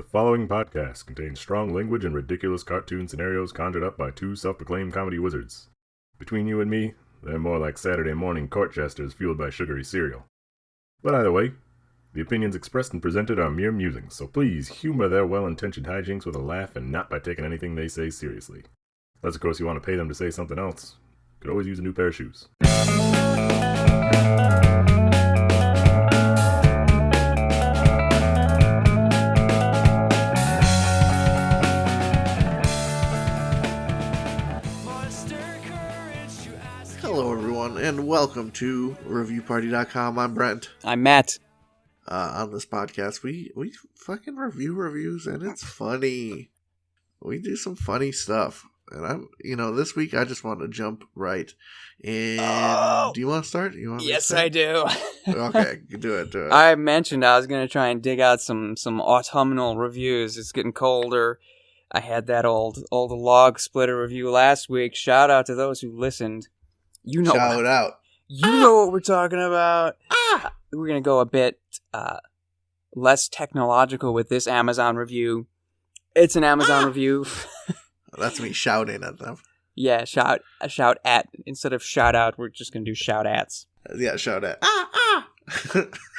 The following podcast contains strong language and ridiculous cartoon scenarios conjured up by two self-proclaimed comedy wizards. Between you and me, they're more like Saturday morning court jesters fueled by sugary cereal. But either way, the opinions expressed and presented are mere musings, so please humor their well-intentioned hijinks with a laugh and not by taking anything they say seriously. Unless, of course, you want to pay them to say something else. You could always use a new pair of shoes. Hello everyone, and welcome to ReviewParty.com. I'm Brent. I'm Matt. On this podcast, we fucking review reviews, and it's funny. We do some funny stuff. And this week I just want to jump right in. Do you want to start? Yes, I do. Okay, do it. I mentioned I was going to try and dig out some autumnal reviews. It's getting colder. I had that old log splitter review last week. Shout out to those who listened. Shout out. You know what we're talking about. We're going to go a bit less technological with this Amazon review. It's an Amazon review. That's me shouting at them. Yeah, shout at. Instead of shout out, we're just going to do shout ats. Yeah, shout at.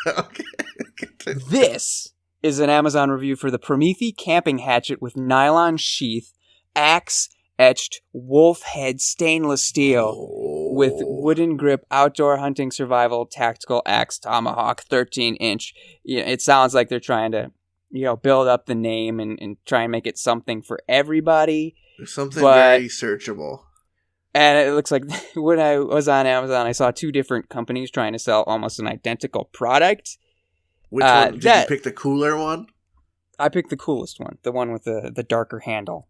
Okay. This is an Amazon review for the Prometheus camping hatchet with nylon sheath, axe etched wolf head stainless steel with wooden grip outdoor hunting survival tactical axe tomahawk 13-inch. It sounds like they're trying to build up the name and try and make it something for everybody. Something very searchable. And it looks like when I was on Amazon, I saw two different companies trying to sell almost an identical product. Which one? Did you pick the cooler one? I picked the coolest one, the one with the darker handle.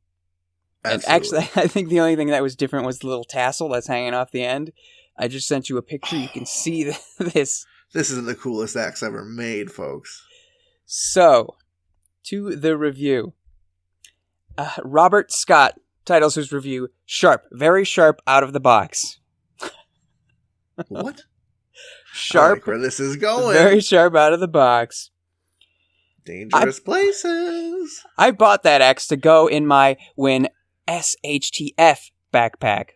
Absolutely. And actually, I think the only thing that was different was the little tassel that's hanging off the end. I just sent you a picture. You can see this. This is the coolest axe ever made, folks. So, to the review. Robert Scott titles his review, Sharp, very sharp out of the box. What? Sharp. I like where this is going. Very sharp out of the box. Dangerous places. I bought that axe to go in my when SHTF backpack.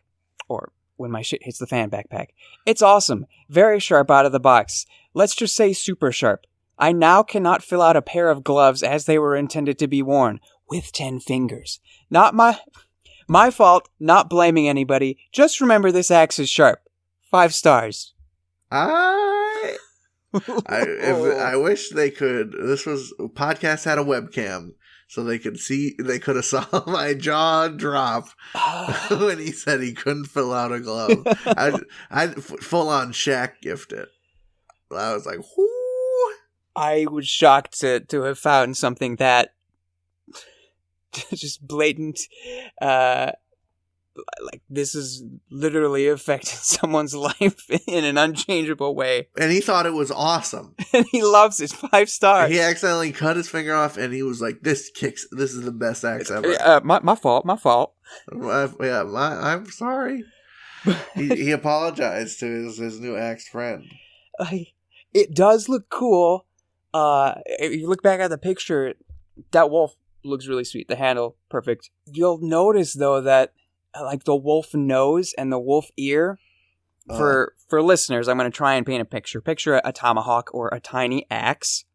Or when my shit hits the fan backpack. It's awesome. Very sharp out of the box. Let's just say super sharp. I now cannot fill out a pair of gloves as they were intended to be worn, with 10 fingers. Not my fault, not blaming anybody. Just remember this axe is sharp. 5 stars. I wish they could. Podcast had a webcam, so they could have saw my jaw drop when he said he couldn't fill out a glove. I'd full on Shaq gift it. I was like, whoo. I was shocked to have found something that just blatant, like this is literally affecting someone's life in an unchangeable way. And he thought it was awesome. And he loves it. 5 stars. He accidentally cut his finger off and he was like, this is the best axe ever. My fault. I'm sorry. He apologized to his new axe friend. It does look cool. If you look back at the picture, that wolf looks really sweet. The handle, perfect. You'll notice though that like the wolf nose and the wolf ear. For listeners, I'm going to try and paint a picture. Picture a tomahawk or a tiny axe.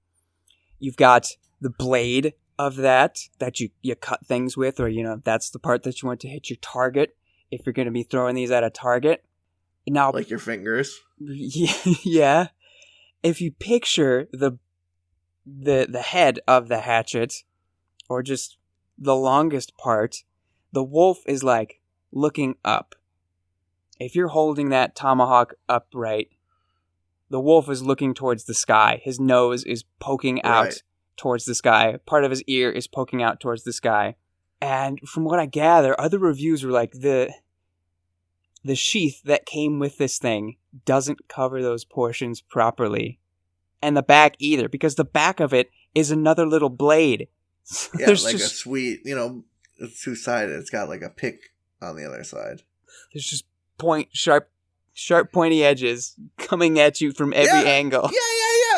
You've got the blade of that you cut things with, or that's the part that you want to hit your target if you're going to be throwing these at a target. Now, like your fingers. Yeah. If you picture the head of the hatchet, or just the longest part, the wolf is like looking up. If you're holding that tomahawk upright, the wolf is looking towards the sky. His nose is poking out towards the sky. Part of his ear is poking out towards the sky. And from what I gather, other reviews were like the sheath that came with this thing doesn't cover those portions properly. And the back either, because the back of it is another little blade. Yeah, a sweet, it's two-sided. It's got like a pick on the other side. There's just sharp pointy edges coming at you from every angle. Yeah.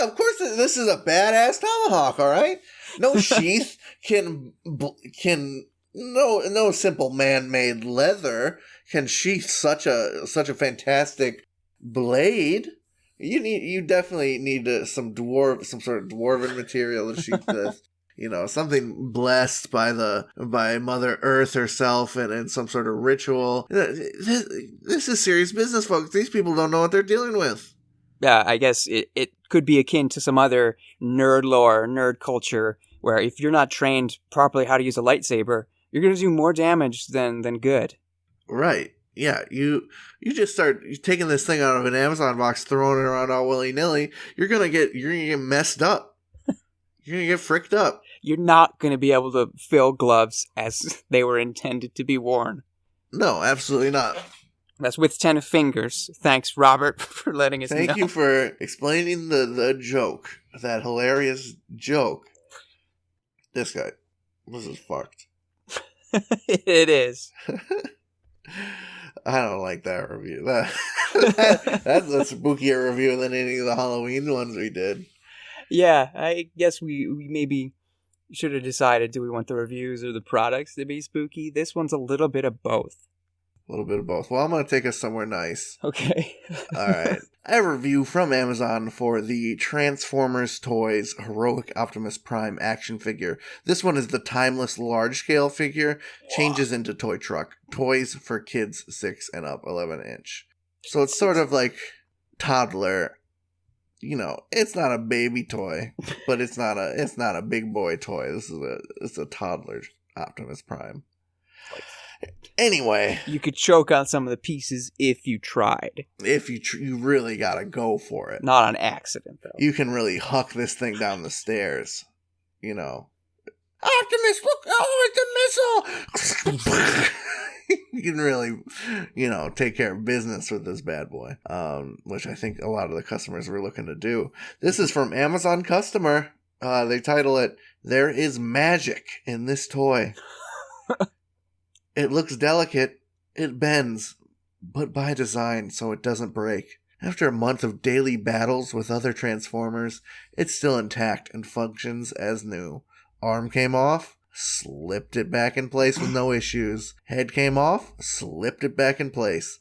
Of course, this is a badass tomahawk, all right? No sheath can no simple man-made leather can sheath such a fantastic blade. You definitely need some sort of dwarven material to sheath this. Something blessed by Mother Earth herself and some sort of ritual. This is serious business, folks. These people don't know what they're dealing with. Yeah, I guess it could be akin to some other nerd lore, nerd culture, where if you're not trained properly how to use a lightsaber, you're going to do more damage than good. Right. Yeah, you just start taking this thing out of an Amazon box, throwing it around all willy-nilly, you're gonna get messed up. You're gonna get fricked up. You're not gonna be able to fill gloves as they were intended to be worn. No, absolutely not. That's with 10 fingers. Thanks, Robert, for letting us know. Thank you for explaining the joke. That hilarious joke. This is fucked. It is. I don't like that review. That's a spookier review than any of the Halloween ones we did. Yeah, I guess we maybe should have decided, do we want the reviews or the products to be spooky? This one's a little bit of both. A little bit of both. Well, I'm going to take us somewhere nice. Okay. All right. I have a review from Amazon for the Transformers Toys Heroic Optimus Prime action figure. This one is the timeless large-scale figure. Changes into toy truck. Toys for kids 6 and up, 11 inch. So it's sort of like toddler. It's not a baby toy, but it's not a big boy toy. It's a toddler Optimus Prime. Anyway, you could choke on some of the pieces if you tried. If you really gotta go for it. Not on accident, though. You can really huck this thing down the stairs. Optimus, look! Oh, it's a missile! You can really, take care of business with this bad boy. Which I think a lot of the customers were looking to do. This is from Amazon customer. They title it, "There is magic in this toy." It looks delicate, it bends, but by design so it doesn't break. After a month of daily battles with other Transformers, it's still intact and functions as new. Arm came off, slipped it back in place with no issues. Head came off, slipped it back in place.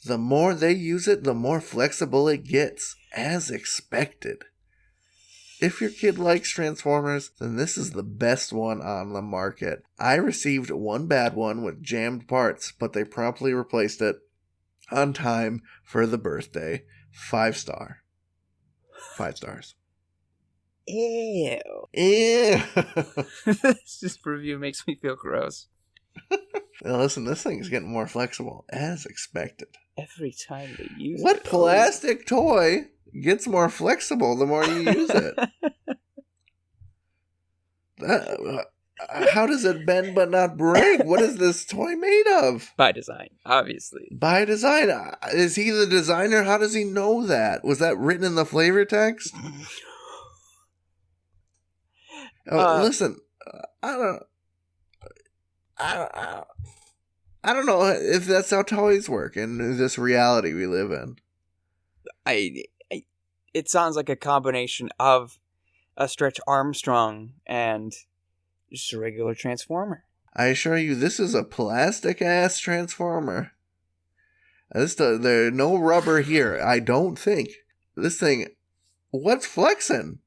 The more they use it, the more flexible it gets, as expected. If your kid likes Transformers, then this is the best one on the market. I received one bad one with jammed parts, but they promptly replaced it on time for the birthday. 5 star. 5 stars. Ew. Ew. This review makes me feel gross. Now listen, this thing's getting more flexible, as expected. Every time they use it. What plastic toy gets more flexible the more you use it? How does it bend but not break? What is this toy made of? By design, obviously. By design? Is he the designer? How does he know that? Was that written in the flavor text? Listen, I don't know if that's how toys work in this reality we live in. It sounds like a combination of a Stretch Armstrong and just a regular Transformer. I assure you, this is a plastic-ass Transformer. There's no rubber here, I don't think. This thing, what's flexing?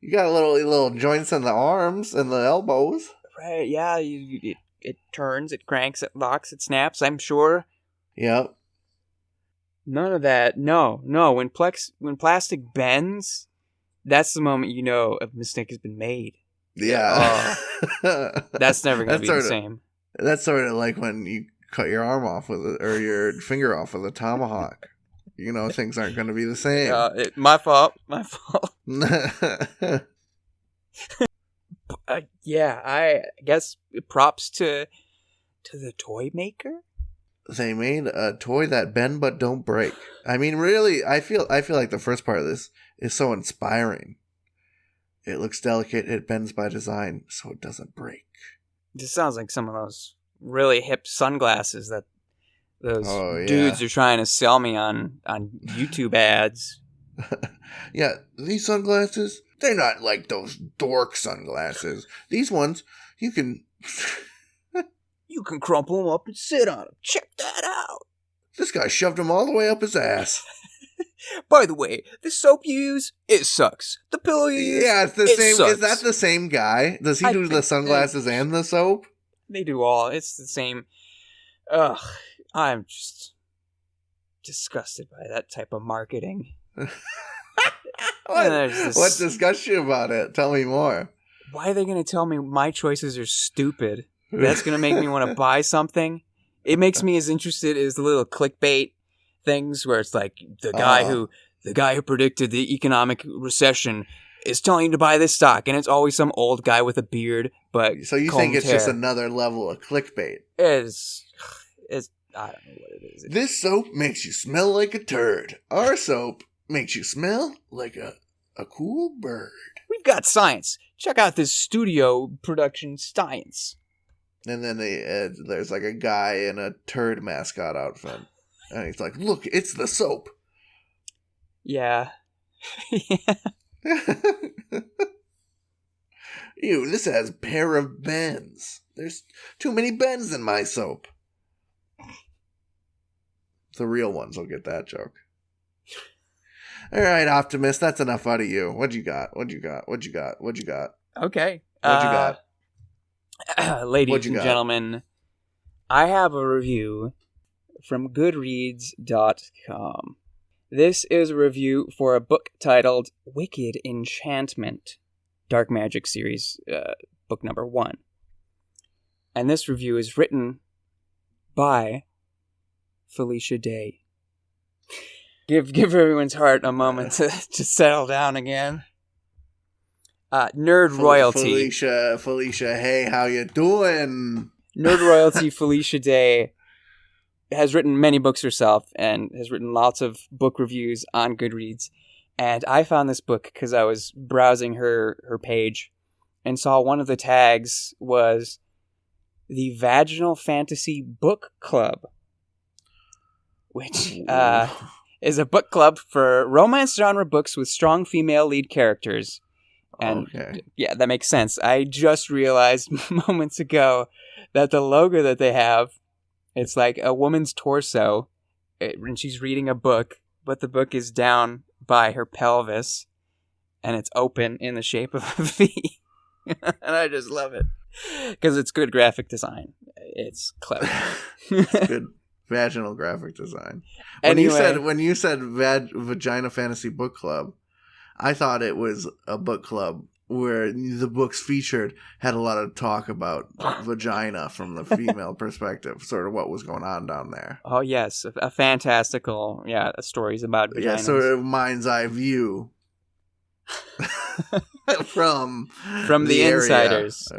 You got little joints in the arms and the elbows. Right, yeah, it turns, it cranks, it locks, it snaps, I'm sure. Yep. None of that. No. When plastic bends, that's the moment you know a mistake has been made. Yeah. That's never going to be the same. That's sort of like when you cut your arm off or your finger off with a tomahawk. Things aren't going to be the same. My fault. Yeah, I guess props to the toy maker. They made a toy that bend but don't break. I mean, really, I feel like the first part of this is so inspiring. It looks delicate, it bends by design, so it doesn't break. This sounds like some of those really hip sunglasses that those dudes are trying to sell me on YouTube ads. Yeah, these sunglasses, They're not like those dork sunglasses. These ones, you can... You can crumple them up and sit on them. Check that out. This guy shoved them all the way up his ass. By the way, the soap you use, it sucks. The pillow you use, Yeah, it's the same. sucks. Is that the same guy? Does he do the sunglasses and the soap? They do all. It's the same. Ugh, I'm just disgusted by that type of marketing. What disgusts you about it? Tell me more. Why are they going to tell me my choices are stupid? That's going to make me want to buy something? It makes me as interested as the little clickbait things where it's like the guy who predicted the economic recession is telling you to buy this stock, and it's always some old guy with a beard. But so you think it's just another level of clickbait? It's I don't know what it is. This soap makes you smell like a turd. Our soap makes you smell like a cool bird. We've got science. Check out this studio production science. And then there's like a guy in a turd mascot outfit. And he's like, look, it's the soap. Yeah. Ew, this has pair of bends. There's too many bends in my soap. The real ones will get that joke. All right, Optimus, that's enough out of you. What you got? Okay. What you got? Ladies and gentlemen, I have a review from Goodreads.com. This is a review for a book titled Wicked Enchantment, Dark Magic series, book number 1. And this review is written by Felicia Day. Give everyone's heart a moment to settle down again. Nerd royalty. Felicia, hey, how you doing? Nerd royalty Felicia Day has written many books herself and has written lots of book reviews on Goodreads. And I found this book because I was browsing her page and saw one of the tags was the Vaginal Fantasy Book Club, which is a book club for romance genre books with strong female lead characters. And yeah, that makes sense. I just realized moments ago that the logo that they have, it's like a woman's torso, and she's reading a book, but the book is down by her pelvis, and it's open in the shape of a V. And I just love it because it's good graphic design. It's clever. It's good vaginal graphic design. Anyway, when you said Vagina Fantasy Book Club, I thought it was a book club where the books featured had a lot of talk about vagina from the female perspective, sort of what was going on down there. Oh, yes. A fantastical, stories about vaginas. Yeah, sort of mind's eye view from the insiders.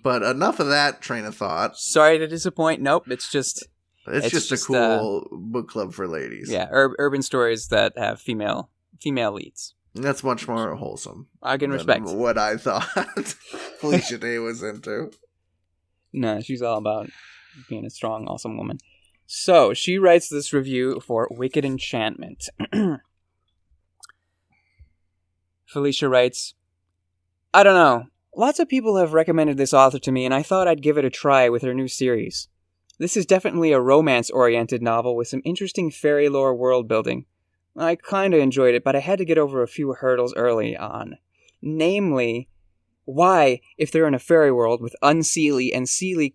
But enough of that train of thought. Sorry to disappoint. Nope, it's just a cool book club for ladies. Yeah, urban stories that have female leads. That's much more wholesome. I can respect what I thought Felicia Day was into. No, she's all about being a strong, awesome woman. So, she writes this review for Wicked Enchantment. Felicia writes, I don't know. Lots of people have recommended this author to me, and I thought I'd give it a try with her new series. This is definitely a romance-oriented novel with some interesting fairy lore world building. I kind of enjoyed it, but I had to get over a few hurdles early on. Namely, why, if they're in a fairy world with unseelie and seelie,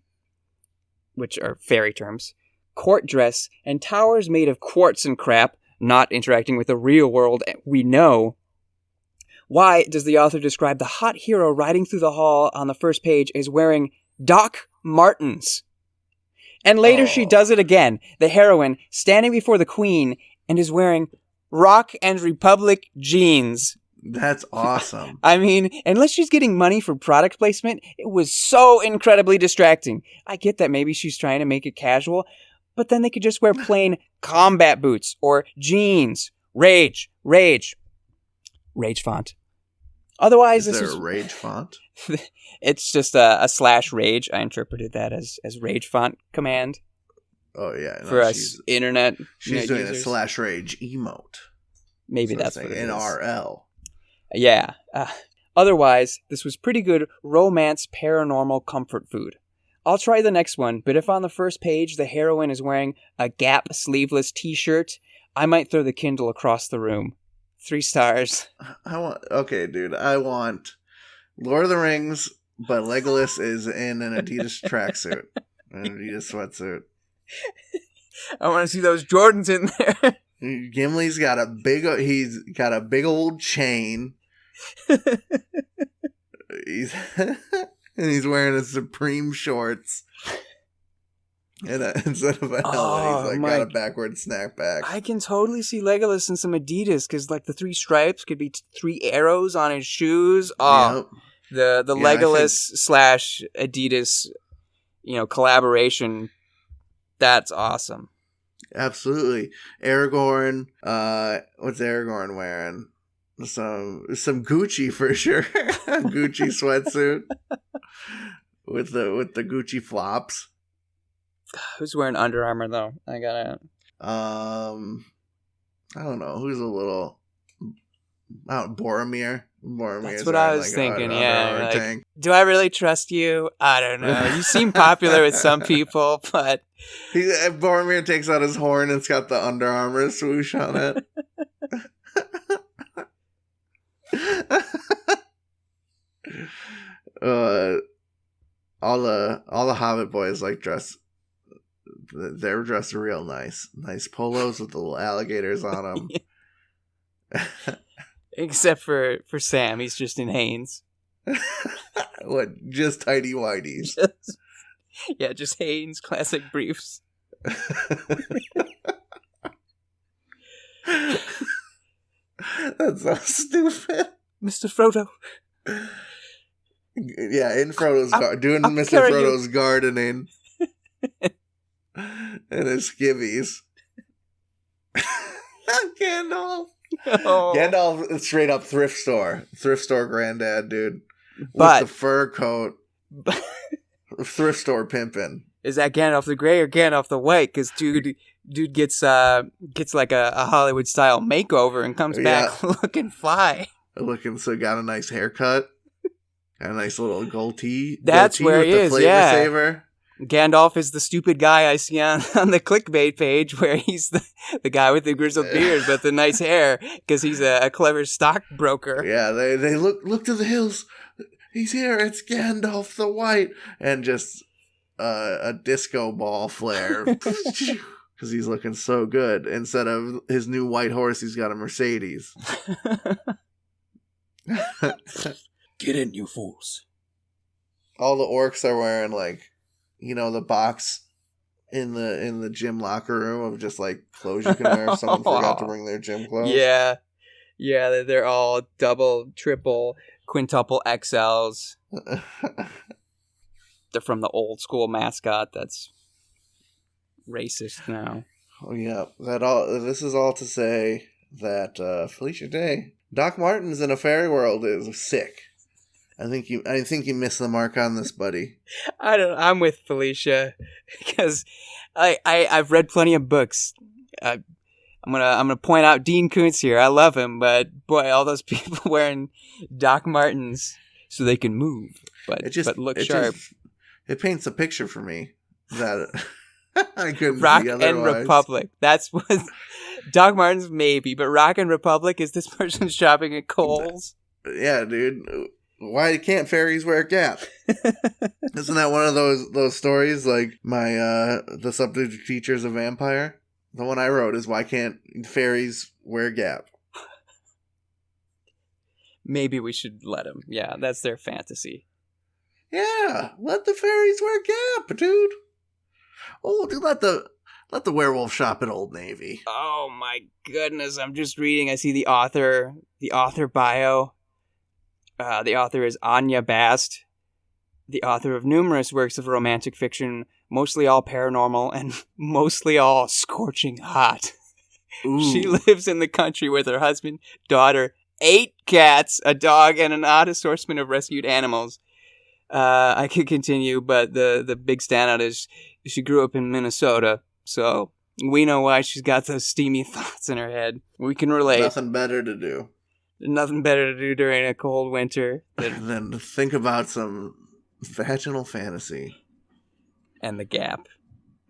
which are fairy terms, court dress, and towers made of quartz and crap, not interacting with the real world we know, why does the author describe the hot hero riding through the hall on the first page as wearing Doc Martens? And later she does it again, the heroine standing before the queen and is wearing Rock and Republic jeans. That's awesome. I mean, unless she's getting money for product placement, it was so incredibly distracting. I get that maybe she's trying to make it casual, but then they could just wear plain combat boots or jeans. Rage font. Otherwise, is there a rage font? It's just a /rage. I interpreted that as rage font command. Oh yeah, for us internet. She's doing users. a /rage emote. Maybe so that's what it is. NRL. Yeah. Otherwise, this was pretty good romance paranormal comfort food. I'll try the next one, but if on the first page the heroine is wearing a Gap sleeveless t-shirt, I might throw the Kindle across the room. 3 stars. I want Lord of the Rings, but Legolas is in an Adidas tracksuit. An Adidas sweatsuit. I want to see those Jordans in there. Gimli's got a big old chain. He's wearing a Supreme shorts. And instead of a helmet, he's got a backward snapback. I can totally see Legolas in some Adidas, because like the 3 stripes could be 3 arrows on his shoes. Oh, yep. The Legolas / Adidas, collaboration. That's awesome. Absolutely. Aragorn, what's Aragorn wearing? Some Gucci for sure. Gucci sweatsuit with the Gucci flops. Who's wearing Under Armour though? I gotta. I don't know. Who's a little. Boromir. That's what I was thinking. Yeah. Do I really trust you? I don't know. You seem popular with some people, but Boromir takes out his horn and it's got the Under Armour swoosh on it. All the Hobbit boys dress. They're dressed real nice polos with the little alligators on them. Except for Sam, he's just in Hanes. What? Just tidy whities? Just Hanes classic briefs. That's so stupid. Mr. Frodo. Yeah, in Frodo's doing Mr. Frodo's gardening. And his skivvies. Gandalf. Oh. Gandalf is straight up thrift store granddad, dude. With the fur coat. Thrift store pimpin'. Is that Gandalf the Grey or Gandalf the White? Because dude gets like a Hollywood style makeover and comes back looking fly. Got a nice haircut. Got a nice little goatee. That's where he is. Yeah. Saver. Gandalf is the stupid guy I see on the clickbait page where he's the guy with the grizzled beard but the nice hair because he's a clever stockbroker. Yeah, they look to the hills. He's here. It's Gandalf the White. And just a disco ball flare because he's looking so good. Instead of his new white horse, he's got a Mercedes. Get in, you fools. All the orcs are wearing the box in the gym locker room of just clothes you can wear if someone forgot to bring their gym clothes. Yeah, they're all double, triple, quintuple XLs. They're from the old school mascot that's racist now. Oh yeah, this is all to say that Felicia Day, Doc Martens in a fairy world is sick. I think you missed the mark on this, buddy. I'm with Felicia because I've read plenty of books. I'm gonna point out Dean Koontz here. I love him, but boy, all those people wearing Doc Martens so they can move, but look sharp. It paints a picture for me that I couldn't Rock see otherwise. and Republic. That's what Doc Martens maybe, but Rock and Republic is this person shopping at Kohl's. Yeah, dude. Why can't fairies wear Gap? Isn't that one of those stories? Like the subject teacher's a vampire. The one I wrote is why can't fairies wear Gap? Maybe we should let them. Yeah, that's their fantasy. Yeah, let the fairies wear Gap, dude. Oh, dude, let the werewolf shop at Old Navy. Oh my goodness! I'm just reading. I see the author bio. The author is Anya Bast, the author of numerous works of romantic fiction, mostly all paranormal and mostly all scorching hot. Ooh. She lives in the country with her husband, daughter, 8 cats, a dog, and an odd assortment of rescued animals. I could continue, but the big standout is she grew up in Minnesota, so we know why she's got those steamy thoughts in her head. We can relate. Nothing better to do. Nothing better to do during a cold winter than to think about some vaginal fantasy. And the Gap.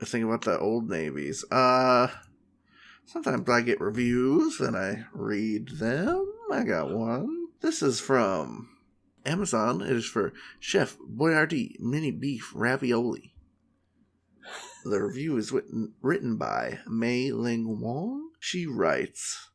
Think about the old navies. Sometimes I get reviews and I read them. I got one. This is from Amazon. It is for Chef Boyardee Mini Beef Ravioli. The review is written by Mei Ling Wong. She writes,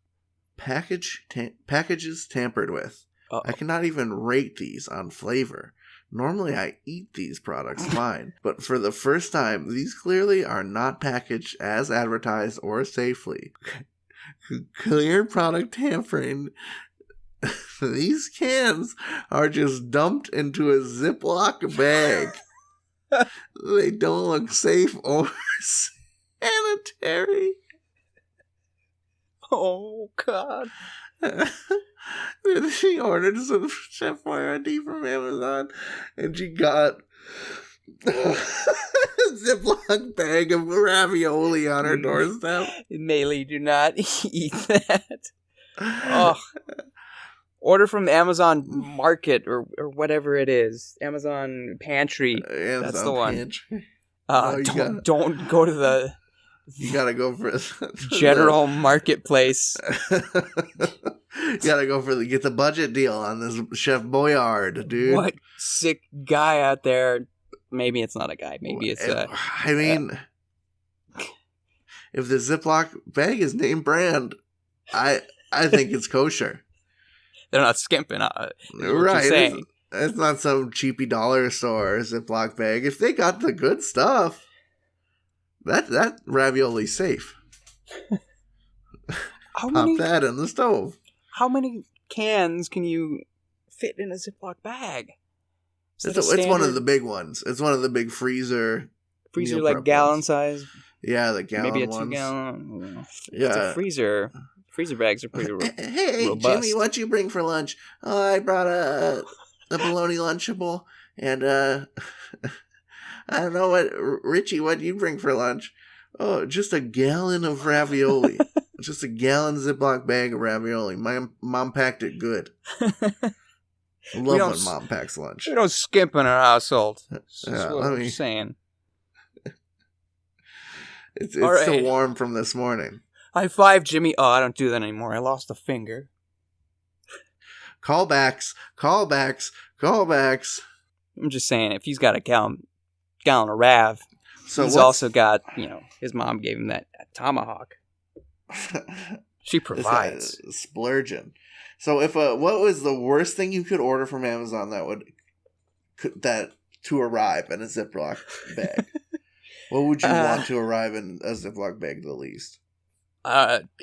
packages tampered with. Uh-oh. I cannot even rate these on flavor. Normally I eat these products fine, but for the first time, these clearly are not packaged as advertised or safely. Clear product tampering. These cans are just dumped into a Ziploc bag. They don't look safe or sanitary. Oh, God. She ordered some Chef Boyardee from Amazon, and she got a Ziploc bag of ravioli on her doorstep. Maylee, do not eat that. Oh. Order from the Amazon Market or whatever it is. Amazon Pantry. Amazon That's the one. Pantry. Don't go to the... You gotta go for general marketplace. You gotta go for get the budget deal on this Chef Boyard, dude. What sick guy out there? Maybe it's not a guy. Maybe it's a... I mean, if the Ziploc bag is name brand, I think it's kosher. They're not skimping on it. Right. It's not some cheapy dollar store Ziploc bag. If they got the good stuff, that ravioli's safe. Pop that in the stove. How many cans can you fit in a Ziploc bag? It's one of the big ones. It's one of the big freezer like gallon size. Yeah, the gallon maybe a ones. 2 gallon. Yeah, it's a freezer. Freezer bags are pretty Hey, robust. Jimmy, what'd you bring for lunch? Oh, I brought a bologna Lunchable, and I don't know Richie, what'd you bring for lunch? Oh, just a gallon of ravioli. Just a gallon Ziploc bag of ravioli. My mom packed it good. I love when mom packs lunch. We don't skimp in our household. That's what I'm saying. It's still warm from this morning. High five, Jimmy. Oh, I don't do that anymore. I lost a finger. Callbacks. I'm just saying, if he's got a gallon of Rav, he's also got, his mom gave him that tomahawk. She provides. Splurging. So what was the worst thing you could order from Amazon that to arrive in a Ziploc bag? What would you want to arrive in a Ziploc bag the least?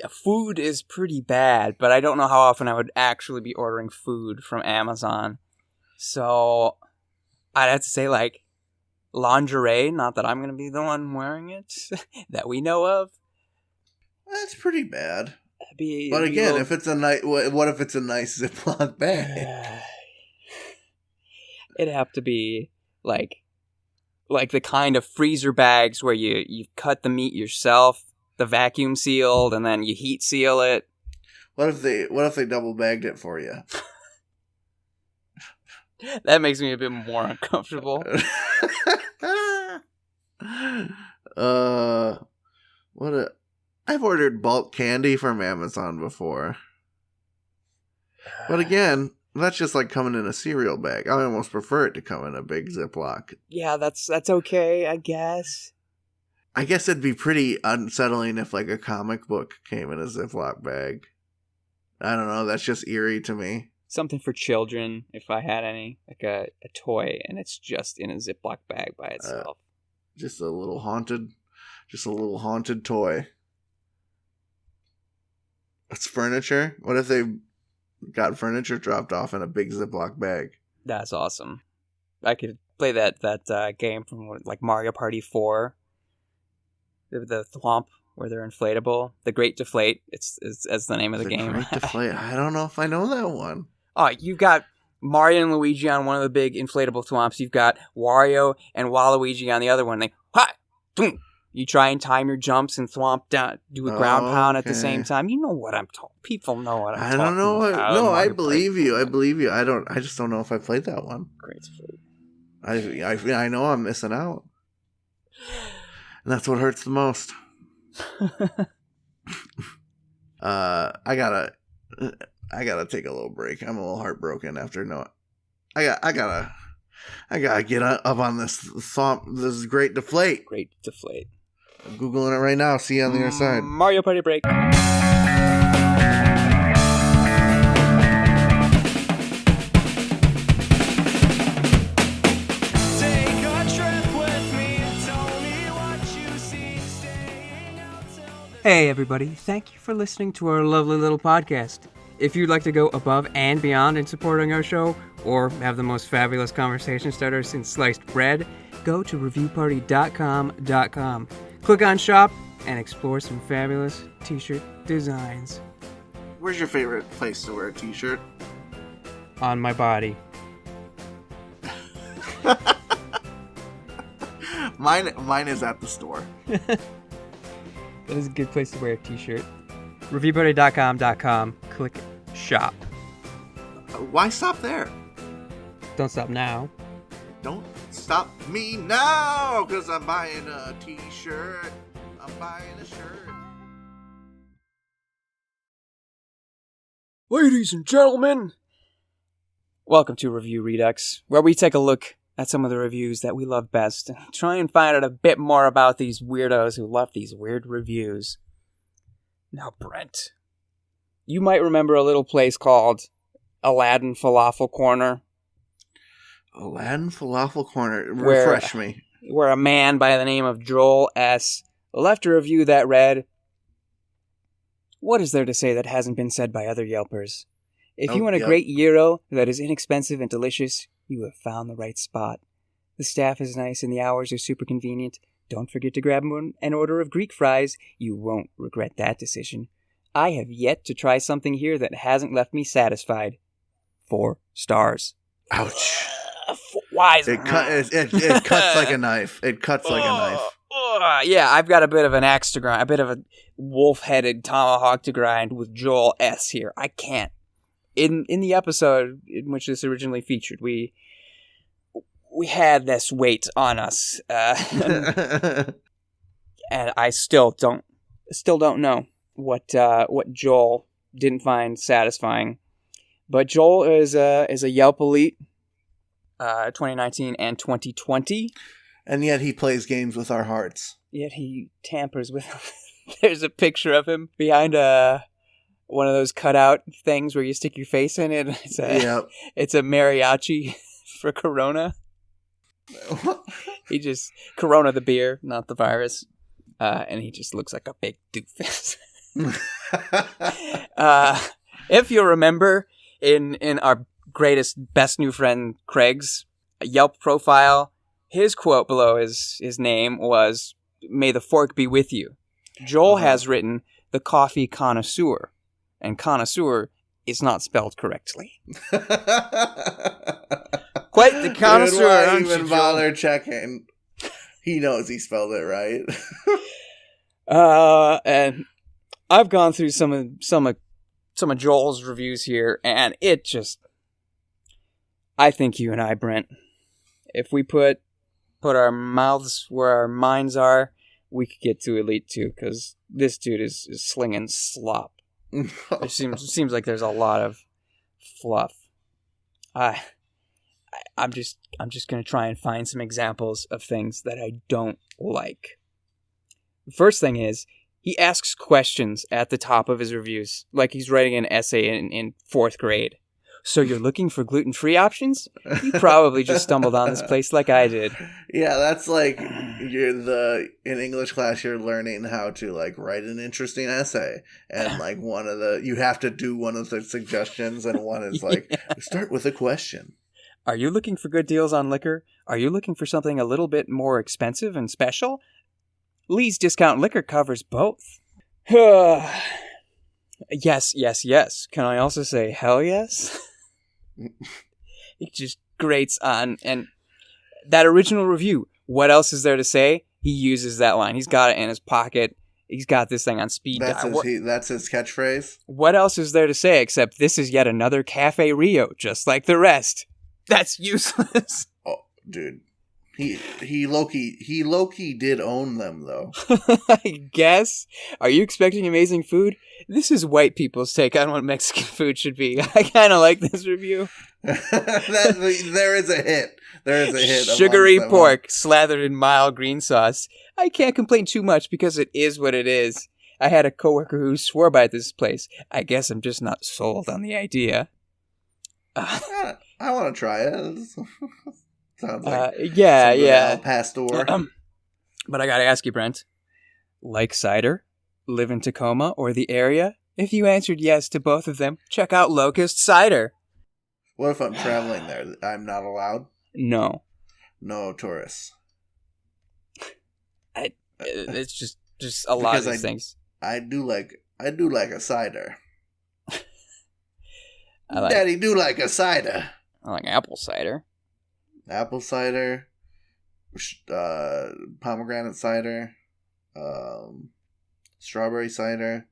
Food is pretty bad, but I don't know how often I would actually be ordering food from Amazon. So I'd have to say lingerie, not that I'm going to be the one wearing it, that we know of. That's pretty bad. But again, if it's a nice, what if it's a nice Ziploc bag? It'd have to be like the kind of freezer bags where you cut the meat yourself, the vacuum sealed, and then you heat seal it. What if they double bagged it for you? That makes me a bit more uncomfortable. I've ordered bulk candy from Amazon before. But again, that's just like coming in a cereal bag. I almost prefer it to come in a big Ziploc. Yeah, that's okay, I guess. I guess it'd be pretty unsettling if a comic book came in a Ziploc bag. I don't know, that's just eerie to me. Something for children, if I had any. A toy, and it's just in a Ziploc bag by itself. Just a little haunted toy. That's furniture? What if they got furniture dropped off in a big Ziploc bag? That's awesome. I could play that game from Mario Party 4. The thwomp where they're inflatable. The Great Deflate. It's the name of the game. Great Deflate. I don't know if I know that one. Oh, you've got Mario and Luigi on one of the big inflatable thwomps. You've got Wario and Waluigi on the other one. You try and time your jumps and thwomp down, do a ground pound at the okay. same time. You know what I'm talking. People know what I'm talking. I don't know. about. I believe you. I believe you. I just don't know if I played that one. Great food. I know I'm missing out, and that's what hurts the most. I gotta take a little break. I'm a little heartbroken after I gotta get up on this thought. This is great deflate. Great deflate. I'm Googling it right now. See you on the other side. Mario Party break. Hey everybody, thank you for listening to our lovely little podcast. If you'd like to go above and beyond in supporting our show, or have the most fabulous conversation starter since sliced bread, go to reviewparty.com. Click on shop and explore some fabulous t-shirt designs. Where's your favorite place to wear a t-shirt? On my body. Mine is at the store. That is a good place to wear a t-shirt. Reviewparty.com. Click shop. Why stop there? Don't stop now. Don't stop me now, because I'm buying a t-shirt. I'm buying a shirt. Ladies and gentlemen, welcome to Review Redux, where we take a look at some of the reviews that we love best and try and find out a bit more about these weirdos who love these weird reviews. Now, Brent, you might remember a little place called Aladdin Falafel Corner. Aladdin Falafel Corner. Refresh me. Where a man by the name of Joel S. left a review that read, "What is there to say that hasn't been said by other Yelpers? If you want a great gyro that is inexpensive and delicious, you have found the right spot. The staff is nice and the hours are super convenient. Don't forget to grab an order of Greek fries. You won't regret that decision. I have yet to try something here that hasn't left me satisfied. 4 stars. Ouch. Why is it cuts like a knife. It cuts like a knife. Yeah, I've got a bit of an axe to grind, a bit of a wolf-headed tomahawk to grind with Joel S. here. I can't. In the episode in which this originally featured, we had this weight on us, and I still don't know what Joel didn't find satisfying. But Joel is a Yelp Elite, 2019 and 2020, and yet he plays games with our hearts. Yet he tampers with. There's a picture of him behind one of those cutout things where you stick your face in it. It's a mariachi for Corona. He just Corona the beer, not the virus, and he just looks like a big doofus. If you remember, in our greatest best new friend Craig's Yelp profile, his quote below his name was "May the fork be with you." Joel has written "the coffee connoisseur," and connoisseur is not spelled correctly. Quite the connoisseur. Dude, why even bother checking? He knows he spelled it right. And I've gone through some of Joel's reviews here, and it just, I think you and I, Brent, if we put our mouths where our minds are, we could get to Elite 2, because this dude is slinging slop. It seems like there's a lot of fluff. I'm just gonna try and find some examples of things that I don't like. The first thing is, he asks questions at the top of his reviews, like he's writing an essay in 4th grade. So you're looking for gluten-free options? You probably just stumbled on this place like I did. Yeah, that's like in English class you're learning how to like write an interesting essay, and like you have to do one of the suggestions, and one is like start with a question. Are you looking for good deals on liquor? Are you looking for something a little bit more expensive and special? Lee's Discount Liquor covers both. Yes. Can I also say hell yes? It just grates on. And that original review, what else is there to say? he uses that line. He's got it in his pocket. He's got this thing on speed dial. That's his catchphrase? What else is there to say except this is yet another Cafe Rio, just like the rest? That's useless. Oh, dude. He low-key did own them, though. I guess. Are you expecting amazing food? This is white people's take on what Mexican food should be. I kind of like this review. There is a hit. There is a hit. Sugary pork slathered in mild green sauce. I can't complain too much because it is what it is. I had a coworker who swore by this place. I guess I'm just not sold on the idea. I want to try it. Sounds like yeah. El Pastor. But I gotta ask you, Brent. Like cider? Live in Tacoma or the area? If you answered yes to both of them, check out Locust Cider. What if I'm traveling there? I'm not allowed? No. No tourists. It's just a lot of these things. I do like a cider. Daddy do like a cider. I like apple cider. Apple cider, pomegranate cider, strawberry cider.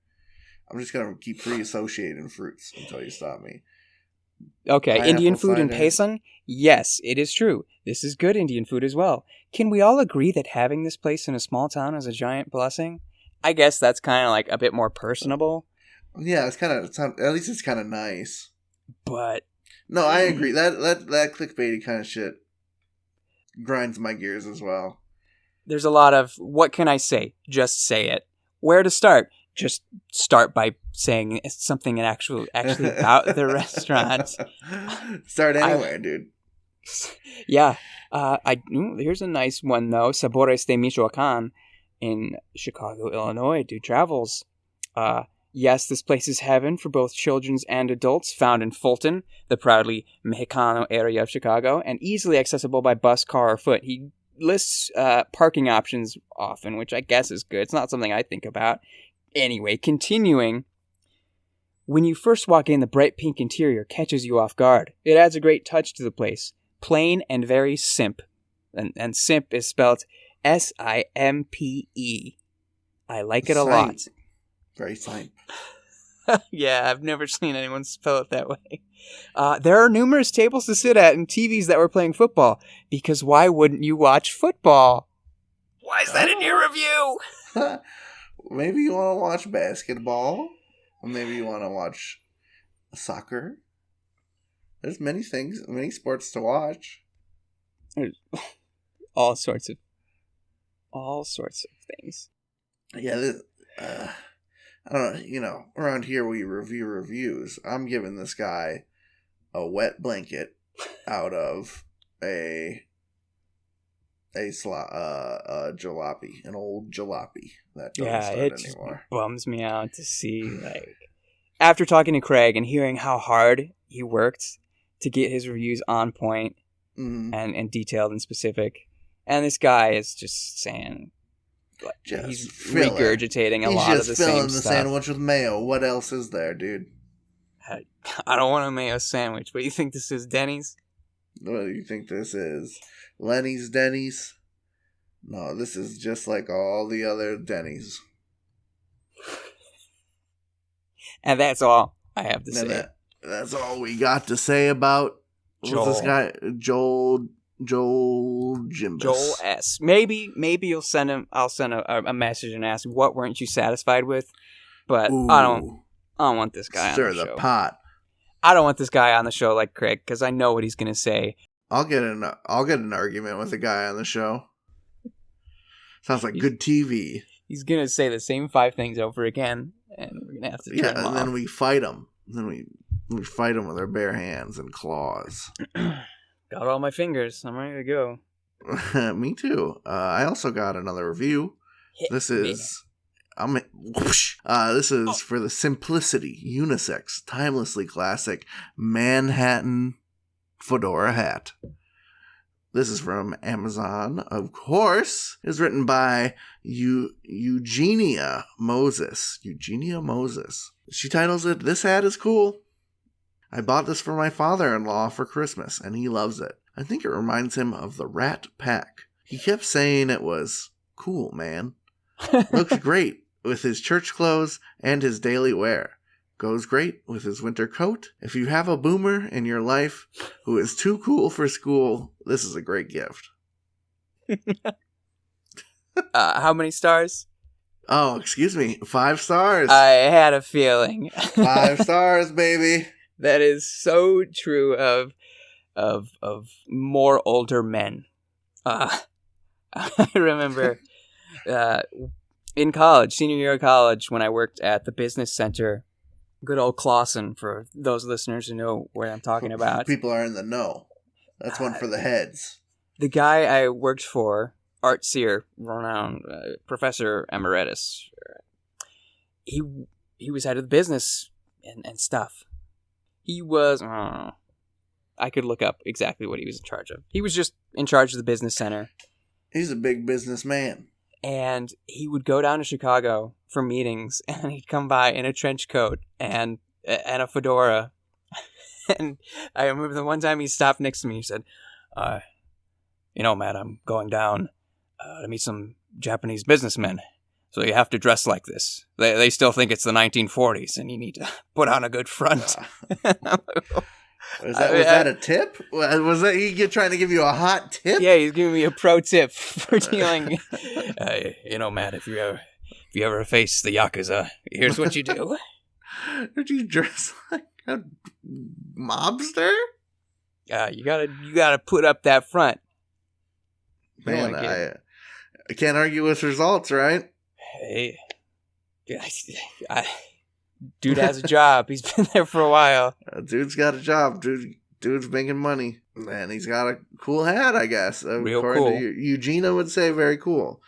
I'm just going to keep pre-associating fruits until you stop me. Okay, Pineapple Indian food in cider. Payson? Yes, it is true. This is good Indian food as well. Can we all agree that having this place in a small town is a giant blessing? I guess that's kind of like a bit more personable. Yeah, at least it's kind of nice. But no, I agree. That clickbaity kind of shit grinds my gears as well. There's a lot of, what can I say? Just say it. Where to start? Just start by saying something actually about the restaurant. Start anywhere, dude. Yeah. Here's a nice one, though. Sabores de Michoacan in Chicago, Illinois. Do travels. Yes, this place is heaven for both children and adults, found in Fulton, the proudly Mexicano area of Chicago, and easily accessible by bus, car, or foot. He lists parking options often, which I guess is good. It's not something I think about. Anyway, continuing. When you first walk in, the bright pink interior catches you off guard. It adds a great touch to the place. Plain and very simp. And simp is spelled S-I-M-P-E. I like it a lot. Very simp. Yeah, I've never seen anyone spell it that way. There are numerous tables to sit at and TVs that were playing football. Because why wouldn't you watch football? Why is that in your review? Maybe you want to watch basketball. Or maybe you want to watch soccer. There's many sports to watch. All sorts of things. Yeah, I don't know, around here we review reviews. I'm giving this guy a wet blanket out of a jalopy, an old jalopy that doesn't start anymore. Bums me out to see, like, after talking to Craig and hearing how hard he worked to get his reviews on point and detailed and specific, and this guy is just saying, he's regurgitating a lot of the same stuff. He's just filling the sandwich with mayo. What else is there, dude? I don't want a mayo sandwich. What do you think this is, Denny's? What do you think this is? Lenny's Denny's? No, this is just like all the other Denny's. And that's all I have to say. That's all we got to say about this guy, Joel Jimbus. Joel S. Maybe you'll send him. I'll send a message and ask, what weren't you satisfied with? But I don't want this guy on the show. Stir the pot. I don't want this guy on the show like Craig, because I know what he's gonna say. I'll get an argument with a guy on the show. Sounds like good TV. He's gonna say the same 5 things over again, and we're gonna have to turn him off. And then we fight him. Then we fight him with our bare hands and claws. Got all my fingers. I'm ready to go. Me too. I also got another review. This is for the Simplicity unisex timelessly classic Manhattan fedora hat. This is from Amazon, of course. It's written by Eugenia Moses. She titles it, "This hat is cool. I bought this for my father-in-law for Christmas, and he loves it. I think it reminds him of the Rat Pack. He kept saying it was cool, man. Looks great with his church clothes and his daily wear. Goes great with his winter coat. If you have a boomer in your life who is too cool for school, this is a great gift. How many stars? Oh, excuse me. 5 stars. I had a feeling. 5 stars, baby. That is so true of more older men. I remember in college, senior year of college, when I worked at the business center, good old Clausen, for those listeners who know what I'm talking about. People are in the know. That's one for the heads. The guy I worked for, Art Sear, renowned professor emeritus, he was head of the business and stuff. He was, I could look up exactly what he was in charge of. He was just in charge of the business center. He's a big businessman. And he would go down to Chicago for meetings, and he'd come by in a trench coat and a fedora. And I remember the one time he stopped next to me, he said, Matt, I'm going down to meet some Japanese businessmen. So you have to dress like this. They still think it's the 1940s, and you need to put on a good front. Was that a tip? Was that he trying to give you a hot tip? Yeah, he's giving me a pro tip for dealing. Matt, if you ever face the yakuza, here's what you do. Did you dress like a mobster? You gotta put up that front. Man, I can't argue with results, right? Hey, dude has a job. He's been there for a while. Dude's got a job. Dude's making money. And he's got a cool hat, I guess. Real According cool. to Eugenia would say very cool.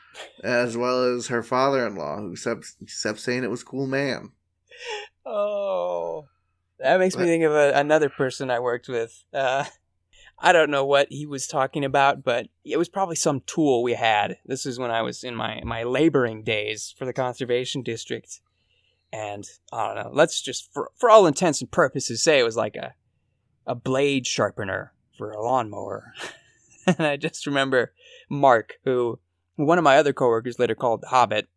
As well as her father-in-law, who kept saying it was cool, man. Oh, that makes me think of another person I worked with. I don't know what he was talking about, but it was probably some tool we had. This is when I was in my laboring days for the conservation district. And I don't know, let's just, for all intents and purposes, say it was like a blade sharpener for a lawnmower. And I just remember Mark, who one of my other coworkers later called the Hobbit,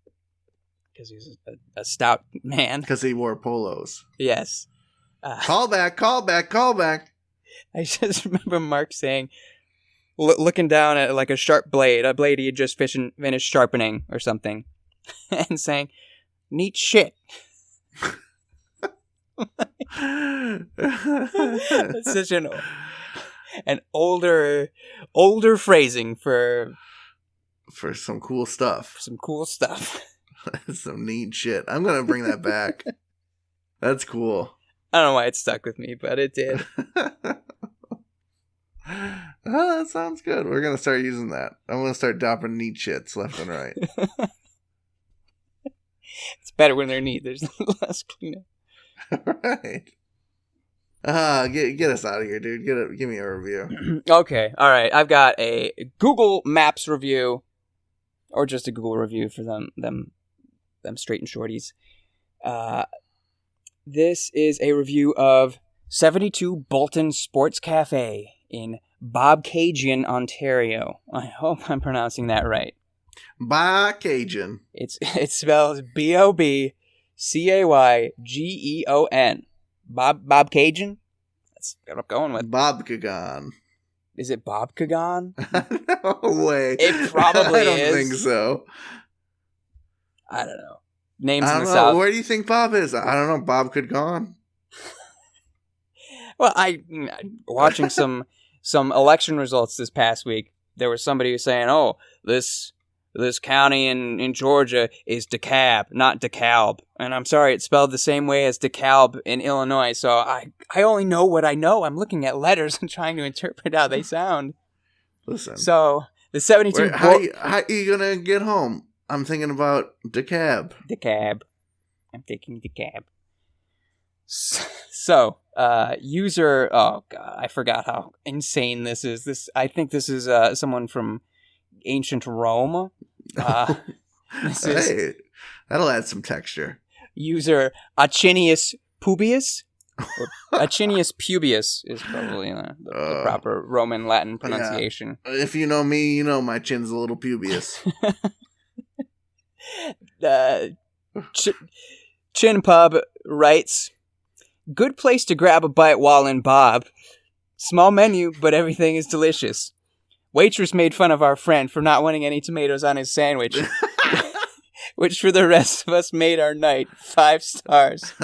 because he was a stout man. Because he wore polos. Yes. Call back. I just remember Mark saying, looking down at like a sharp blade, a blade he had just finished sharpening or something, and saying, "Neat shit." That's such an older phrasing for some cool stuff. Some neat shit. I'm gonna bring that back. That's cool. I don't know why it stuck with me, but it did. Oh, that sounds good. We're gonna start using that. I'm gonna start dropping neat shits left and right. It's better when they're neat. There's less cleanup. Right. Get us out of here, dude. Give me a review. Okay. All right. I've got a Google Maps review, or just a Google review for them straight and shorties. This is a review of 72 Bolton Sports Cafe in Bobcaygeon, Ontario. I hope I'm pronouncing that right. Bobcaygeon. It's spelled Bobcaygeon. Bobcaygeon? That's what I'm going with. Bobcagon. Is it Bobcagon? No way. It probably is. I don't think so. I don't know. Names I in don't the know. South. Where do you think Bob is? I don't know. Bob could gone. Well, watching some election results this past week, there was somebody who was saying, "Oh, this county in Georgia is DeKalb, not DeKalb." And I'm sorry, it's spelled the same way as DeKalb in Illinois. So I only know what I know. I'm looking at letters and trying to interpret how they sound. Listen. So the 72. How are you gonna get home? I'm thinking about DeKalb. DeKalb. I'm taking DeKalb. So, user. Oh god, I forgot how insane this is. I think this is someone from ancient Rome. Hey, that'll add some texture. User Achinius Pubius. Achinius Pubius is probably the proper Roman Latin pronunciation. Yeah. If you know me, you know my chin's a little pubious. Chin Pub writes, good place to grab a bite while in Bob. Small menu, but everything is delicious. Waitress made fun of our friend for not wanting any tomatoes on his sandwich, which for the rest of us made our night. 5 stars.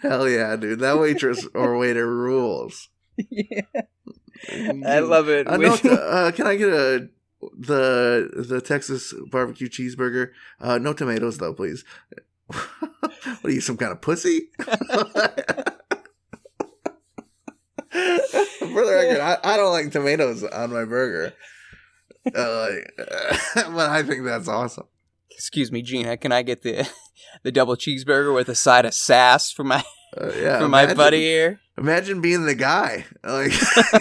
Hell yeah, dude. That waitress or waiter rules. Yeah. I love it. Can I get the Texas barbecue cheeseburger? No tomatoes though, please. What are you, some kind of pussy? For the record, I don't like tomatoes on my burger. But I think that's awesome. Excuse me, Gina. Can I get the double cheeseburger with a side of sass for my my buddy here? Imagine being the guy. Like,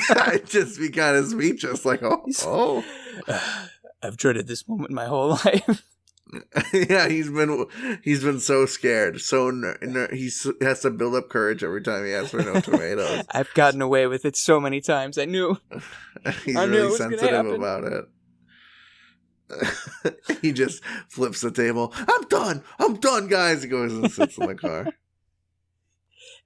I'd just be kind of speechless. Like, oh. I've dreaded this moment my whole life. Yeah, he's been so scared. So he has to build up courage every time he asks for no tomatoes. I've gotten away with it so many times. I knew. He's I knew really it was sensitive about it. He just flips the table. I'm done, guys. He goes and sits in the car.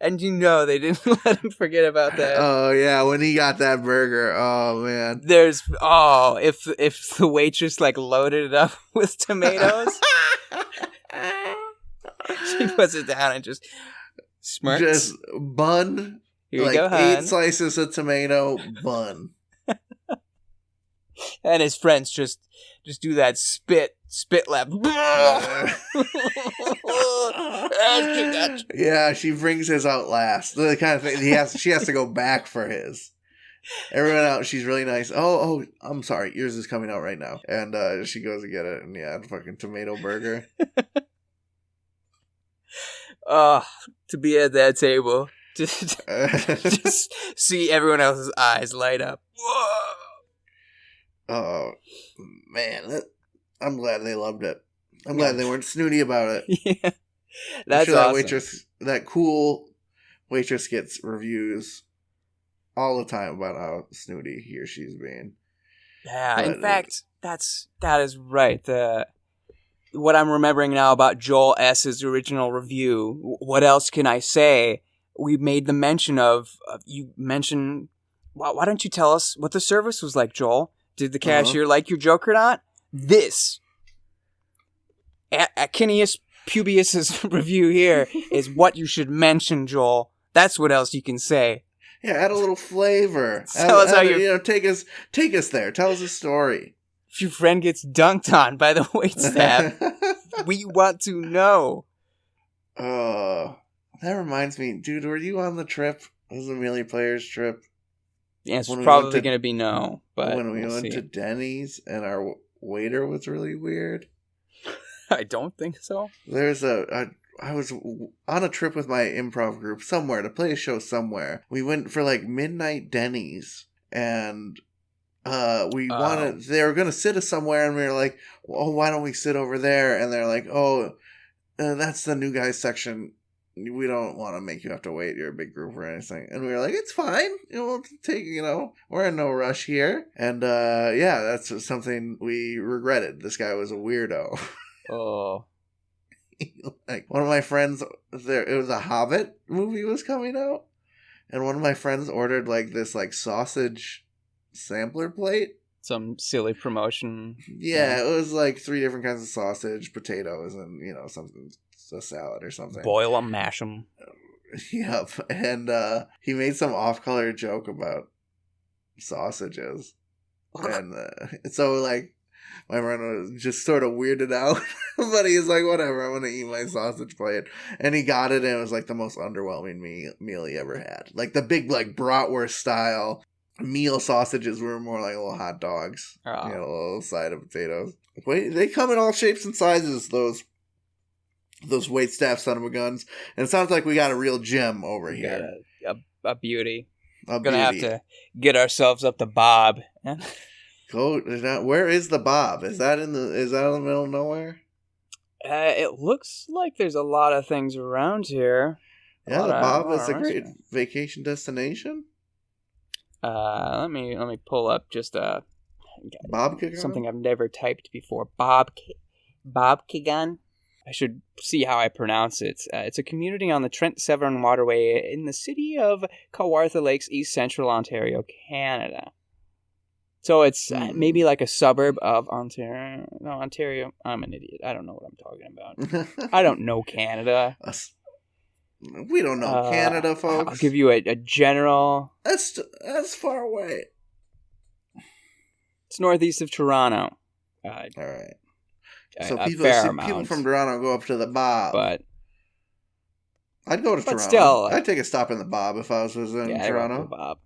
And they didn't let him forget about that. Oh yeah, when he got that burger, oh man. If the waitress like loaded it up with tomatoes, she puts it down and just smirks. Just bun. Here you go, hon. 8 slices of tomato bun. And his friends just do that spit lap. Yeah, she brings his out last. The kind of thing she has to go back for his. Everyone else, she's really nice. Oh, I'm sorry, yours is coming out right now. And she goes to get it, and yeah, fucking tomato burger. To be at that table, just see everyone else's eyes light up. Whoa. Oh man, I'm glad they loved it. I'm glad they weren't snooty about it. Yeah, that's awesome. That cool waitress gets reviews all the time about how snooty he or she's being. Yeah, in fact, that is right. What I'm remembering now about Joel S.'s original review. What else can I say? We made the mention of you mentioned. Why don't you tell us what the service was like, Joel? Did the cashier like your joke or not? This Acinius Pubius's review here is what you should mention, Joel. That's what else you can say. Yeah, add a little flavor. Tell us how you take us there. Tell us a story. If your friend gets dunked on by the waitstaff, we want to know. Oh, that reminds me, dude. Were you on the trip? It was a Melee Players trip. The answer's probably going to be no. But when we went to Denny's and our waiter was really weird. I don't think so. I was on a trip with my improv group somewhere to play a show somewhere. We went for like midnight Denny's and they were going to sit us somewhere and we were like, oh, why don't we sit over there? And they're like, that's the new guys section. We don't want to make you have to wait. You're a big group or anything. And we were like, it's fine. We'll take, we're in no rush here. And that's something we regretted. This guy was a weirdo. Oh. Like one of my friends, it was a Hobbit movie was coming out. And one of my friends ordered like this like sausage sampler plate. Some silly promotion. Yeah, it was like 3 different kinds of sausage, potatoes, and something, a salad or something. Boil them, mash them. Yep, and he made some off-color joke about sausages, and so like my friend was just sort of weirded out, but he was like, "Whatever, I'm gonna eat my sausage plate," and he got it, and it was like the most underwhelming meal he ever had. Like the big like bratwurst style meal sausages were more like little hot dogs, a little side of potatoes. Wait, they come in all shapes and sizes. Those waitstaff son of a guns, and it sounds like we got a real gem over here. A beauty. Gonna have to get ourselves up to Bob. Where is the Bob? Is that in the middle of nowhere? It looks like there's a lot of things around here. Yeah, the Bob is a great vacation destination. Let me pull up just Something I've never typed before. Bobkigan? I should see how I pronounce it. It's a community on the Trent-Severn Waterway in the city of Kawartha Lakes, East Central Ontario, Canada. So it's maybe like a suburb of Ontario. No, Ontario. I'm an idiot. I don't know what I'm talking about. I don't know Canada. We don't know Canada, folks. I'll give you a general... That's far away. It's northeast of Toronto. All right. So people from Toronto go up to the Bob. But I'd go to Toronto. Still, I'd take a stop in the Bob if I was visiting Toronto. I'd go to the Bob.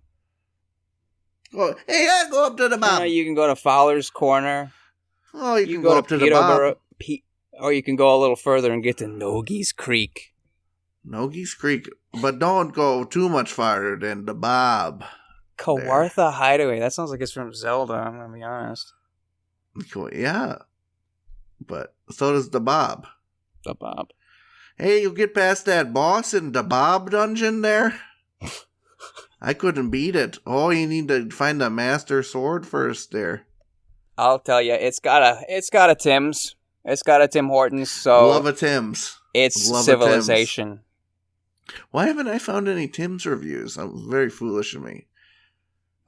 I'd go up to the Bob. You can go to Fowler's Corner. Oh, you can go up to the Bob. Or you can go a little further and get to Nogies Creek. Nogies Creek. But don't go too much farther than the Bob. Kawartha Hideaway. That sounds like it's from Zelda, I'm going to be honest. Cool. Yeah. But so does the Bob. The Bob. Hey, you get past that boss in the Bob dungeon there? I couldn't beat it. Oh, you need to find the master sword first there. I'll tell you, it's got a Tim's. It's got a Tim Hortons, so... Love a Tim's. It's Love civilization. Tim's. Why haven't I found any Tim's reviews? I'm very foolish of me.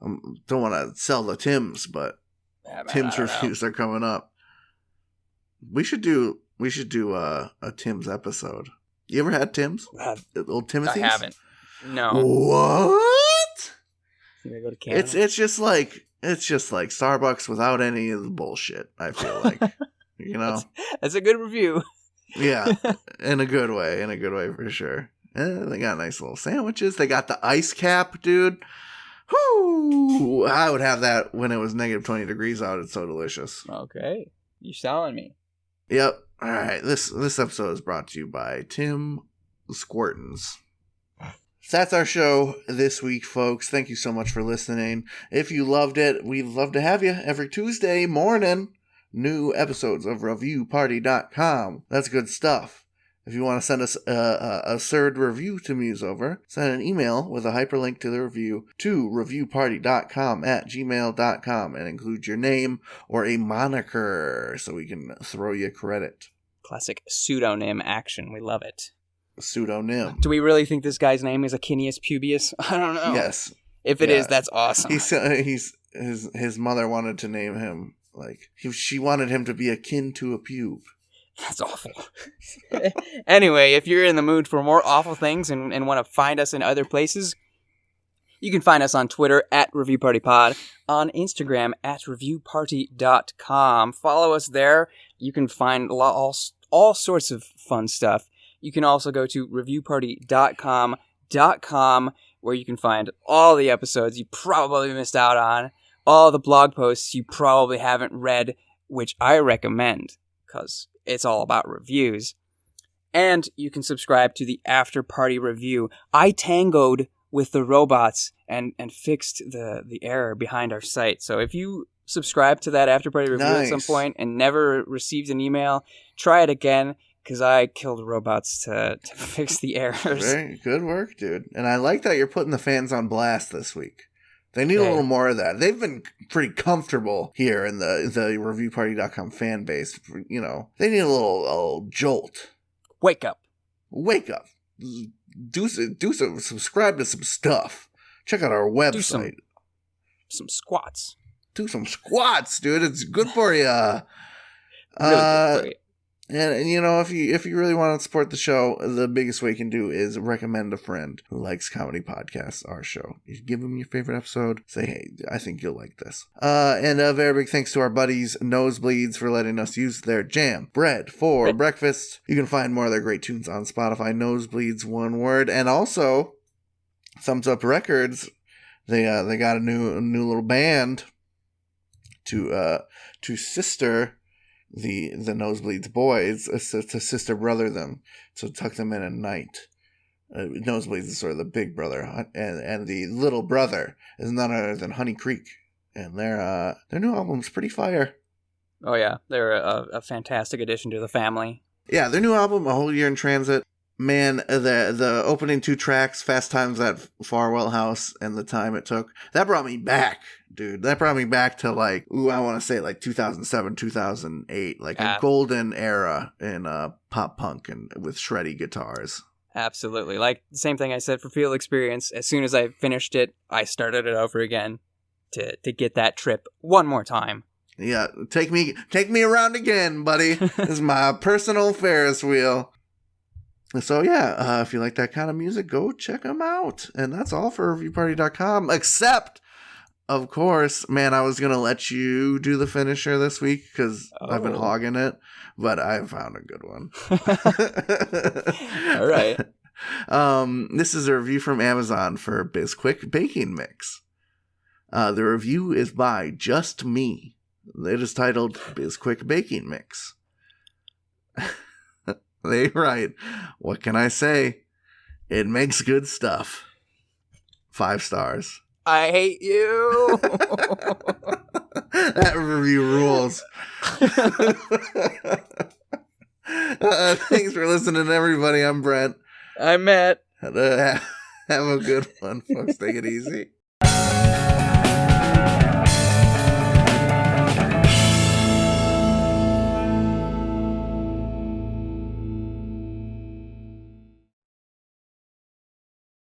I don't want to sell the Tim's, but Tim's reviews are coming up. We should do a Tim's episode. You ever had Tim's? Old Timothy's? I haven't. No. What? You gotta go to Canada? It's just like Starbucks without any of the bullshit, I feel like. You know? That's a good review. Yeah. In a good way for sure. They got nice little sandwiches. They got the ice cap, dude. Whoo! I would have that when it was negative 20 degrees out. It's so delicious. Okay. You're selling me. Yep. All right. This episode is brought to you by Tim Squirtons. So that's our show this week, folks. Thank you so much for listening. If you loved it, we'd love to have you every Tuesday morning. New episodes of ReviewParty.com. That's good stuff. If you want to send us a third review to muse over, send an email with a hyperlink to the review to reviewparty.com@gmail.com and include your name or a moniker so we can throw you credit. Classic pseudonym action. We love it. Pseudonym. Do we really think this guy's name is Achinius Pubius? I don't know. Yes. If it is, that's awesome. His mother wanted to name him she wanted him to be akin to a pube. That's awful. Anyway, if you're in the mood for more awful things and want to find us in other places, you can find us on Twitter @ReviewPartyPod, on Instagram @ReviewParty.com. Follow us there. You can find all sorts of fun stuff. You can also go to ReviewParty.com, where you can find all the episodes you probably missed out on, all the blog posts you probably haven't read, which I recommend, because it's all about reviews. And you can subscribe to the After Party Review. I tangoed with the robots and fixed the error behind our site. So if you subscribe to that After Party Review at some point and never received an email, try it again, because I killed robots to fix the errors. Very good work, dude. And I like that you're putting the fans on blast this week. They need a little more of that. They've been pretty comfortable here in the ReviewParty.com fan base. You know, they need a little jolt. Wake up. Do some. Subscribe to some stuff. Check out our website. Do some squats. Do some squats, dude. It's good for you. Really good for you. And you know, if you really want to support the show, the biggest way you can do is recommend a friend who likes comedy podcasts, our show. You give them your favorite episode, say, hey, I think you'll like this. And a very big thanks to our buddies Nosebleeds for letting us use their jam bread for breakfast. You can find more of their great tunes on Spotify. Nosebleeds, one word. And also, Thumbs Up Records, they got a new little band to sister the Nosebleeds boys, to sister brother them, to tuck them in at night. Nosebleeds is sort of the big brother, and the little brother is none other than Honey Creek, and their new album's pretty fire. Oh yeah, they're a fantastic addition to the family. Yeah, their new album, A Whole Year in Transit, Man, the opening 2 tracks, Fast Times at Farwell House, and the time it took, that brought me back, dude. That brought me back to like, I want to say like 2007, 2008, like a golden era in pop punk and with shreddy guitars. Absolutely. Like the same thing I said for Field Experience. As soon as I finished it, I started it over again to get that trip one more time. Yeah, take me around again, buddy. This is my personal Ferris wheel. So yeah, if you like that kind of music, go check them out. And that's all for reviewparty.com, except, of course, man, I was going to let you do the finisher this week because I've been hogging it, but I found a good one. All right. This is a review from Amazon for Bisquick Baking Mix. The review is by Just Me. It is titled Bisquick Baking Mix. They write, what can I say? It makes good stuff. 5 stars. I hate you. That review rules. Thanks for listening, everybody. I'm Brent. I'm Matt. Have a good one, folks. Take it easy.